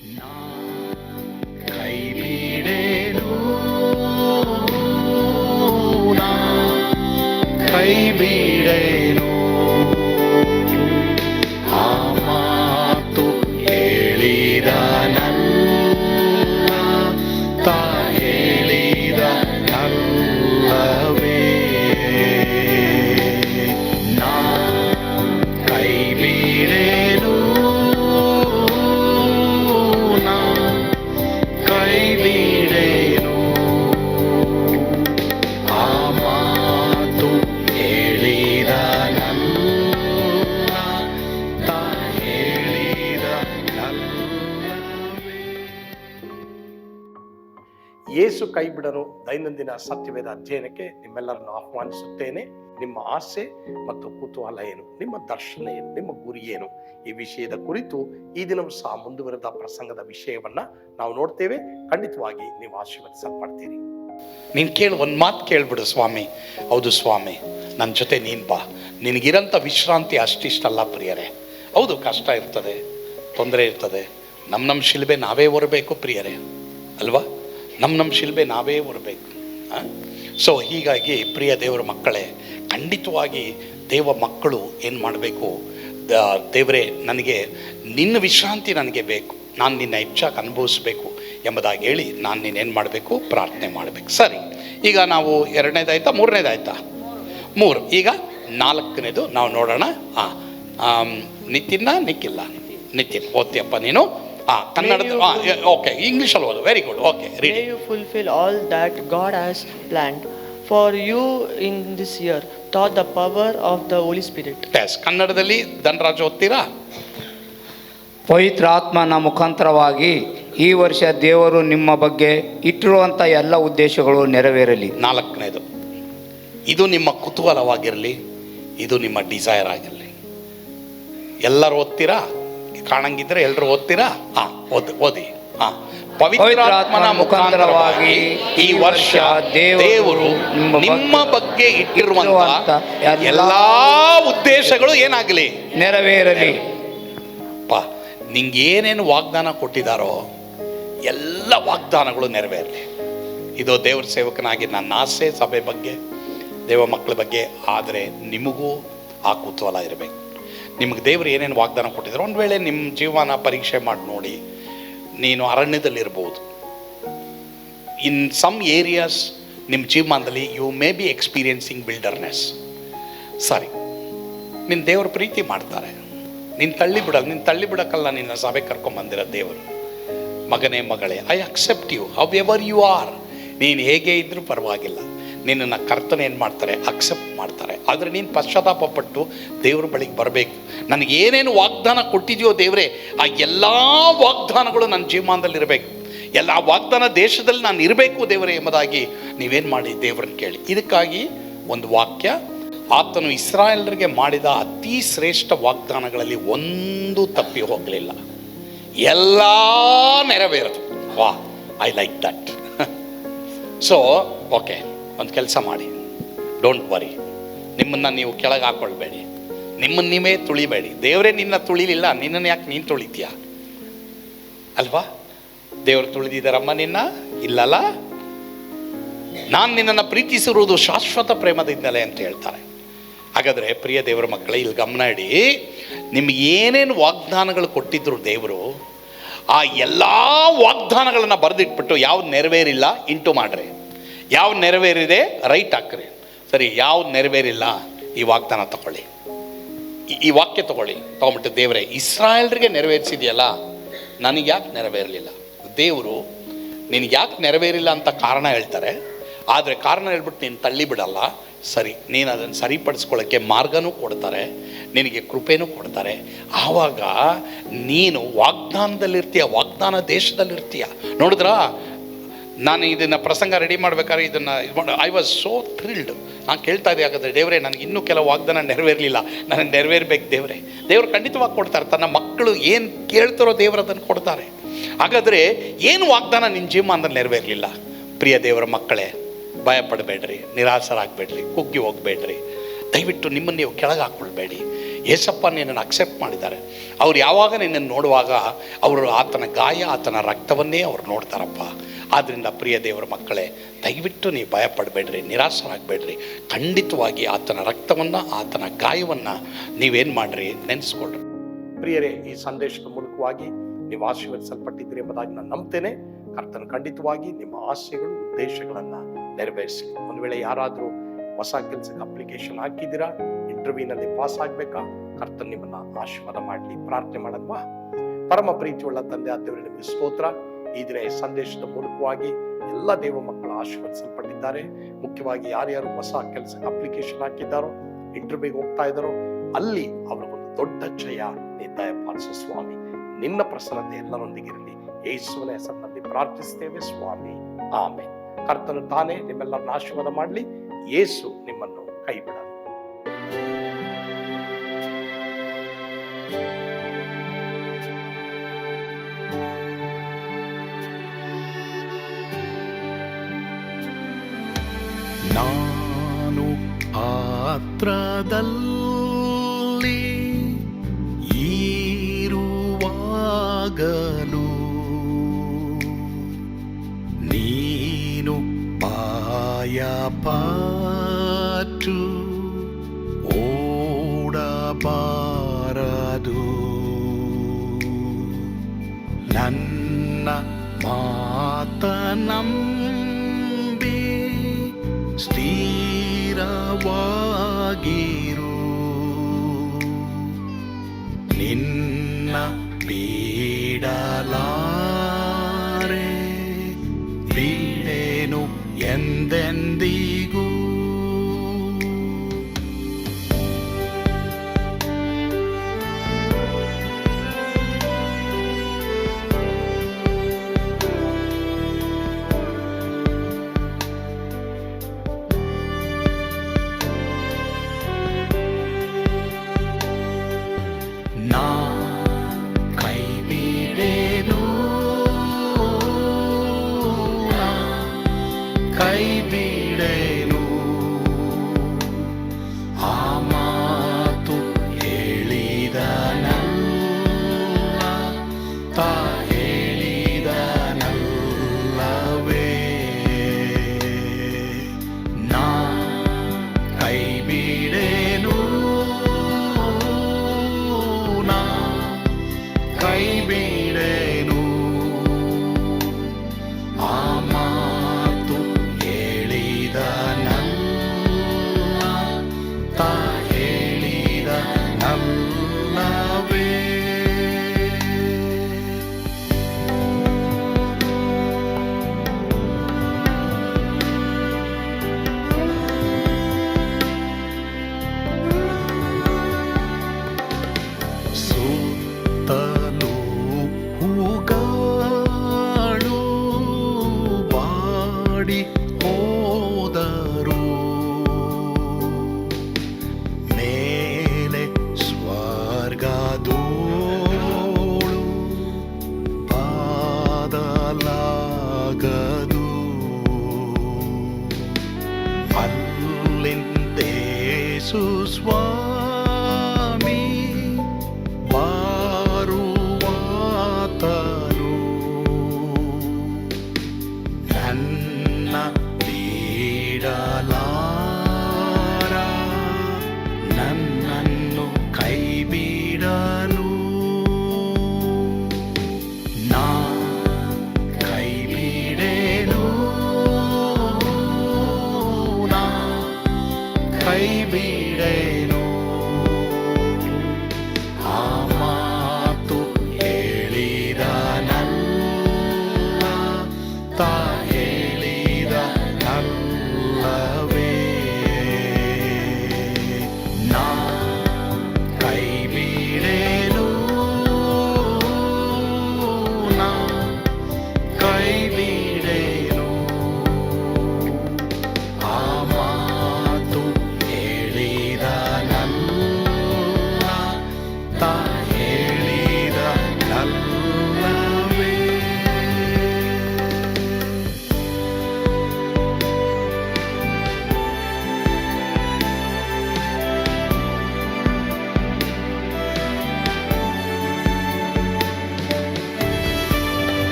ಕೈ ಬಿಡೇನು, ಕೈ ಬಿಡೇನು, ಆ ಮಾತು ಹೇಳಿದ ನನ್ನ ಹೇಳಿದ ನಲ್ಲವೇ. ನಾ ಕೈ ಬಿಡೇನು, ನಾ ಕೈ ಬಿಡೇನು, ಆ ಮಾತು ಹೇಳಿದ ನನ್ನ ಹೇಳಿದ ನಲ್ಲವೇ. ಯೇಸು ಕೈ ಬಿಡನು ದೈನಂದಿನ ಸತ್ಯವೇದ ಅಧ್ಯಯನಕ್ಕೆ ನಿಮ್ಮೆಲ್ಲರನ್ನು ಆಹ್ವಾನಿಸುತ್ತೇನೆ. ನಿಮ್ಮ ಆಸೆ ಮತ್ತು ಕುತೂಹಲ ಏನು, ನಿಮ್ಮ ದರ್ಶನ ಏನು, ನಿಮ್ಮ ಗುರಿ ಏನು, ಈ ವಿಷಯದ ಕುರಿತು ಈ ದಿನವೂ ಸಹ ಮುಂದುವರೆದ ಪ್ರಸಂಗದ ವಿಷಯವನ್ನ ನಾವು ನೋಡ್ತೇವೆ. ಖಂಡಿತವಾಗಿ ನೀವು ಆಶೀರ್ವದಿಸಲ್ಪಡ್ತೀರಿ. ನೀನು ಕೇಳು, ಒಂದು ಮಾತು ಕೇಳ್ಬಿಡು, ಸ್ವಾಮಿ. ಹೌದು ಸ್ವಾಮಿ, ನನ್ನ ಜೊತೆ ನೀನು ಬಾ. ನಿನಗಿರಂಥ ವಿಶ್ರಾಂತಿ ಅಷ್ಟಿಷ್ಟಲ್ಲ ಪ್ರಿಯರೇ. ಹೌದು, ಕಷ್ಟ ಇರ್ತದೆ, ತೊಂದರೆ ಇರ್ತದೆ. ನಮ್ಮ ಶಿಲ್ಬೆ ನಾವೇ ಹೊರಬೇಕು ಪ್ರಿಯರೇ, ಅಲ್ವಾ? ನಮ್ಮ ಶಿಲ್ಬೆ ನಾವೇ ಹೊರಬೇಕು. ಸೊ ಹೀಗಾಗಿ ಪ್ರಿಯ ದೇವರ ಮಕ್ಕಳೇ, ಖಂಡಿತವಾಗಿ ದೇವ ಮಕ್ಕಳು ಏನು ಮಾಡಬೇಕು? ದೇವರೇ, ನನಗೆ ನಿನ್ನ ವಿಶ್ರಾಂತಿ ನನಗೆ ಬೇಕು, ನಾನು ನಿನ್ನ ಹೆಚ್ಚಾಗಿ ಅನುಭವಿಸ್ಬೇಕು ಎಂಬುದಾಗಿ ಹೇಳಿ ನಾನು ನೀನೇನು ಮಾಡಬೇಕು? ಪ್ರಾರ್ಥನೆ ಮಾಡಬೇಕು. ಸರಿ, ಈಗ ನಾವು ಎರಡನೇದಾಯ್ತಾ ಮೂರನೇದಾಯ್ತಾ? ಮೂರು. ಈಗ ನಾಲ್ಕನೇದು ನಾವು ನೋಡೋಣ. ನಿಕ್ಕಿಲ್ಲ ನಿತಿನ್ ಓದ್ತೀಯಪ್ಪ ನೀನು. ಕನ್ನಡದ ಓಕೆ, ಇಂಗ್ಲೀಷಲ್ಲಿ ಓದು. Very good. Okay, May you fulfill all that God has planned for you in this year through the power of the Holy Spirit. Yes, ಕನ್ನಡದಲ್ಲಿ ಧನರಾಜ್ ಓದ್ತೀರಾ? ಪವಿತ್ರಾತ್ಮನ ಮುಖಾಂತರವಾಗಿ ಈ ವರ್ಷ ದೇವರು ನಿಮ್ಮ ಬಗ್ಗೆ ಇಟ್ಟಿರುವಂಥ ಎಲ್ಲ ಉದ್ದೇಶಗಳು ನೆರವೇರಲಿ. ನಾಲ್ಕನೇದು, ಇದು ನಿಮ್ಮ ಕುತೂಹಲವಾಗಿರಲಿ, ಇದು ನಿಮ್ಮ ಡಿಸೈರ್ ಆಗಿರಲಿ. ಎಲ್ಲರೂ ಓದ್ತೀರಾ? ಕಾಣಂಗಿದ್ರೆ ಎಲ್ಲರೂ ಓದ್ತೀರಾ? ಓದಿ. ಪವಿತ್ರಾತ್ಮನ ಮುಖಾಂತರವಾಗಿ ಈ ವರ್ಷ ದೇವರು ನಿಮ್ಮ ಬಗ್ಗೆ ಇಟ್ಟಿರುವಂತ ಎಲ್ಲಾ ಉದ್ದೇಶಗಳು ಏನಾಗಲಿ? ನೆರವೇರಲಿ. ನಿಂಗೆ ಏನೇನು ವಾಗ್ದಾನ ಕೊಟ್ಟಿದ್ದಾರೋ ಎಲ್ಲ ವಾಗ್ದಾನಗಳು ನೆರವೇರಲಿ. ಇದು ದೇವ್ರ ಸೇವಕನಾಗಿ ನನ್ನ ಆಸೆ, ಸಭೆ ಬಗ್ಗೆ, ದೇವ ಮಕ್ಕಳ ಬಗ್ಗೆ. ಆದರೆ ನಿಮಗೂ ಆ ಕುತೂಹಲ ಇರಬೇಕು. ನಿಮಗೆ ದೇವರು ಏನೇನು ವಾಗ್ದಾನ ಕೊಟ್ಟಿದ್ರು, ಒಂದು ವೇಳೆ ನಿಮ್ಮ ಜೀವನ ಪರೀಕ್ಷೆ ಮಾಡಿ ನೋಡಿ. ನೀನು ಅರಣ್ಯದಲ್ಲಿರ್ಬೋದು, ಇನ್ ಸಮ್ ಏರಿಯಾಸ್ ನಿಮ್ಮ ಜೀವನದಲ್ಲಿ you may be experiencing wilderness. ಸರಿ, ನಿನ್ನ ದೇವರು ಪ್ರೀತಿ ಮಾಡ್ತಾರೆ, ನೀನು ತಳ್ಳಿ ಬಿಡಕ್ಕಲ್ಲ ನಿನ್ನ ಸಭೆ ಕರ್ಕೊಂಬಂದಿರೋ ದೇವರು. ಮಗನೇ ಮಗಳೇ, I accept you however you are. ನೀನು ಹೇಗೆ ಇದ್ರೂ ಪರವಾಗಿಲ್ಲ, ನಿನ್ನನ್ನು ಕರ್ತನೆ ಏನು ಮಾಡ್ತಾರೆ? ಅಕ್ಸೆಪ್ಟ್ ಮಾಡ್ತಾರೆ. ಆದರೆ ನೀನು ಪಶ್ಚಾತ್ತಾಪ ಪಟ್ಟು ದೇವ್ರ ಬಳಿಗೆ ಬರಬೇಕು. ನನಗೆ ಏನೇನು ವಾಗ್ದಾನ ಕೊಟ್ಟಿದೆಯೋ ದೇವರೇ, ಆ ಎಲ್ಲ ವಾಗ್ದಾನಗಳು ನನ್ನ ಜೀವನದಲ್ಲಿರಬೇಕು, ಎಲ್ಲ ವಾಗ್ದಾನ ದೇಶದಲ್ಲಿ ನಾನು ಇರಬೇಕು ದೇವರೇ ಎಂಬುದಾಗಿ ನೀವೇನು ಮಾಡಿ ದೇವರನ್ನು ಕೇಳಿ. ಇದಕ್ಕಾಗಿ ಒಂದು ವಾಕ್ಯ, ಆತನು ಇಸ್ರಾಯೇಲರಿಗೆ ಮಾಡಿದ ಅತಿ ಶ್ರೇಷ್ಠ ವಾಗ್ದಾನಗಳಲ್ಲಿ ಒಂದು ತಪ್ಪಿ ಹೋಗಲಿಲ್ಲ, ಎಲ್ಲ ನೆರವೇರಿತು. ವಾ, I like that. So okay, ಒಂದು ಕೆಲಸ ಮಾಡಿ, ಡೋಂಟ್ ವರಿ. ನಿಮ್ಮನ್ನು ನೀವು ಕೆಳಗೆ ಹಾಕ್ಕೊಳ್ಬೇಡಿ, ನಿಮ್ಮನ್ನು ನೀವೇ ತುಳಿಬೇಡಿ. ದೇವರೇ ನಿನ್ನ ತುಳಿಲಿಲ್ಲ, ನಿನ್ನನ್ನು ಯಾಕೆ ನೀನು ತುಳಿತೀಯ? ಅಲ್ವಾ? ದೇವರು ತುಳಿದಿದ್ದಾರಮ್ಮ ನಿನ್ನ? ಇಲ್ಲಲ್ಲ. ನಾನು ನಿನ್ನನ್ನು ಪ್ರೀತಿಸಿರುವುದು ಶಾಶ್ವತ ಪ್ರೇಮದಿಂದಲೇ ಅಂತ ಹೇಳ್ತಾರೆ. ಹಾಗಾದರೆ ಪ್ರಿಯ ದೇವರ ಮಕ್ಕಳೇ, ಇಲ್ಲಿ ಗಮನ ಇಡಿ. ನಿಮ್ಗೆ ಏನೇನು ವಾಗ್ದಾನಗಳು ಕೊಟ್ಟಿದ್ರು ದೇವರು, ಆ ಎಲ್ಲ ವಾಗ್ದಾನಗಳನ್ನು ಬರೆದಿಟ್ಬಿಟ್ಟು ಯಾವ್ದು ನೆರವೇರಿಲ್ಲ ಇಂಟು ಮಾಡ್ರಿ, ಯಾವ್ದು ನೆರವೇರಿದೆ ರೈಟ್ ಹಾಕ್ರಿ. ಸರಿ, ಯಾವ್ದು ನೆರವೇರಿಲ್ಲ ಈ ವಾಗ್ದಾನ ತಗೊಳ್ಳಿ, ಈ ವಾಕ್ಯ ತಗೊಂಬಿಟ್ಟು ದೇವರೇ ಇಸ್ರಾಯೇಲರಿಗೆ ನೆರವೇರಿಸಿದೆಯಲ್ಲ, ನನಗೆ ಯಾಕೆ ನೆರವೇರಲಿಲ್ಲ? ದೇವರು ನಿನಗೆ ಯಾಕೆ ನೆರವೇರಿಲ್ಲ ಅಂತ ಕಾರಣ ಹೇಳ್ತಾರೆ. ಆದರೆ ಕಾರಣ ಹೇಳ್ಬಿಟ್ಟು ನೀನು ತಳ್ಳಿ ಬಿಡಲ್ಲ. ಸರಿ, ನೀನು ಅದನ್ನು ಸರಿಪಡಿಸ್ಕೊಳ್ಳೋಕ್ಕೆ ಮಾರ್ಗನೂ ಕೊಡ್ತಾರೆ, ನಿನಗೆ ಕೃಪೆನೂ ಕೊಡ್ತಾರೆ. ಆವಾಗ ನೀನು ವಾಗ್ದಾನದಲ್ಲಿರ್ತೀಯ, ವಾಗ್ದಾನ ದೇಶದಲ್ಲಿರ್ತೀಯ. ನೋಡಿದ್ರಾ, ನಾನು ಇದನ್ನು ಪ್ರಸಂಗ ರೆಡಿ ಮಾಡ್ಬೇಕಾದ್ರೆ ಇದನ್ನು ಐ ವಾಸ್ ಸೋ ಥ್ರಿಲ್ಡ್. ನಾನು ಕೇಳ್ತಾ ಇದ್ದೆ, ಹಾಗಾದರೆ ದೇವರೇ ನನಗೆ ಇನ್ನೂ ಕೆಲವು ವಾಗ್ದಾನ ನೆರವೇರಲಿಲ್ಲ, ನನಗೆ ನೆರವೇರ್ಬೇಕು ದೇವರೇ. ದೇವರು ಖಂಡಿತವಾಗಿ ಕೊಡ್ತಾರೆ. ತನ್ನ ಮಕ್ಕಳು ಏನು ಕೇಳ್ತಾರೋ ದೇವರು ಅದನ್ನು ಕೊಡ್ತಾರೆ. ಹಾಗಾದರೆ ಏನು ವಾಗ್ದಾನ ನಿನ್ನ ಜೀವನದಲ್ಲಿ ನೆರವೇರಲಿಲ್ಲ? ಪ್ರಿಯ ದೇವರ ಮಕ್ಕಳೇ, ಭಯಪಡಬೇಡ್ರಿ, ನಿರಾಸರಾಗಬೇಡ್ರಿ, ಕುಗ್ಗಿ ಹೋಗಬೇಡ್ರಿ. ದಯವಿಟ್ಟು ನಿಮ್ಮನ್ನು ನೀವು ಕೆಳಗೆ ಹಾಕ್ಕೊಳ್ಬೇಡಿ. ಏಸಪ್ಪ ನಿನ್ನನ್ನು ಅಕ್ಸೆಪ್ಟ್ ಮಾಡಿದ್ದಾರೆ. ಅವ್ರು ಯಾವಾಗ ನಿನ್ನನ್ನು ನೋಡುವಾಗ ಅವರು ಆತನ ಗಾಯ, ಆತನ ರಕ್ತವನ್ನೇ ಅವ್ರು ನೋಡ್ತಾರಪ್ಪ. ಆದ್ದರಿಂದ ಪ್ರಿಯ ದೇವರ ಮಕ್ಕಳೇ, ದಯವಿಟ್ಟು ನೀವು ಭಯಪಡಬೇಡ್ರಿ, ನಿರಾಸರಾಗಬೇಡ್ರಿ. ಖಂಡಿತವಾಗಿ ಆತನ ರಕ್ತವನ್ನು, ಆತನ ಗಾಯವನ್ನು ನೀವೇನು ಮಾಡಿರಿ, ನೆನೆಸ್ಕೊಳ್ರಿ. ಪ್ರಿಯರೇ, ಈ ಸಂದೇಶದ ಮೂಲಕವಾಗಿ ನೀವು ಆಶೀರ್ವದಿಸಲ್ಪಟ್ಟಿದ್ದೀರಿ ಎಂಬುದಾಗಿ ನಾನು ನಂಬ್ತೇನೆ. ಕರ್ತನು ಖಂಡಿತವಾಗಿ ನಿಮ್ಮ ಆಸೆಗಳು, ಉದ್ದೇಶಗಳನ್ನು ನೆರವೇರಿಸಲಿ. ಒಂದು ವೇಳೆ ಯಾರಾದರೂ ಹೊಸ ಕೆಲಸಕ್ಕೆ ಅಪ್ಲಿಕೇಶನ್ ಹಾಕಿದ್ದೀರಾ, ಇಂಟರ್ವ್ಯೂನಲ್ಲಿ ಪಾಸ್ ಆಗಬೇಕಾ, ಕರ್ತನು ನಿಮ್ಮನ್ನು ಆಶೀರ್ವಾದ ಮಾಡಲಿ. ಪ್ರಾರ್ಥನೆ ಮಾಡೋಣ. ಪರಮ ಪ್ರೀತಿಯುಳ್ಳ ತಂದೆ ಆದವರು, ನಿಮಗೆ ಸ್ತೋತ್ರ. ಈ ದಿನ ಈ ಸಂದೇಶದ ಮೂಲಕವಾಗಿ ಎಲ್ಲ ದೇವ ಮಕ್ಕಳು ಆಶೀರ್ವದಿಸಲ್ಪಟ್ಟಿದ್ದಾರೆ. ಮುಖ್ಯವಾಗಿ ಯಾರ್ಯಾರು ಹೊಸ ಕೆಲಸಕ್ಕೆ ಅಪ್ಲಿಕೇಶನ್ ಹಾಕಿದ್ದಾರೋ, ಇಂಟರ್ವ್ಯೂಗೆ ಹೋಗ್ತಾ ಇದ್ದಾರೋ, ಅಲ್ಲಿ ಅವರಿಗೊಂದು ದೊಡ್ಡ ಜಯ ದಯಪಾಲಿಸು ಸ್ವಾಮಿ. ನಿನ್ನ ಪ್ರಸನ್ನತೆ ಎಲ್ಲರೊಂದಿಗಿರಲಿ. ಯೇಸುವಿನ ಹೆಸರಿನಲ್ಲಿ ಪ್ರಾರ್ಥಿಸ್ತೇವೆ ಸ್ವಾಮಿ, ಆಮೆನ್. ಕರ್ತನು ತಾನೇ ನಿಮ್ಮೆಲ್ಲರನ್ನ ಆಶೀರ್ವಾದ ಮಾಡಲಿ. ಯೇಸು ನಿಮ್ಮನ್ನು ಕೈ ಬಿಡಲ್ಲ. ನಾನು ಪಾತ್ರದಲ್ಲಿ ಇರುವಾಗಲೂ ನೀನು ಭಯಪಟ್ಟು ಓಡಬಾರದು. ನನ್ನ ಮಾತನಂಬಿ ಸ್ಥಿರವಾಗಿರು. ನಿನ್ನ ಬಿಡಲಾರೆ, ಬಿಡೆನು ಎಂದೆಂದಿಗೂ. ನಾ ಕೈ ಬಿಡೆನು, ಕೈ ಬಿಡೆನು. ಆ ಮಾತು ಹೇಳಿದನಲ್ಲ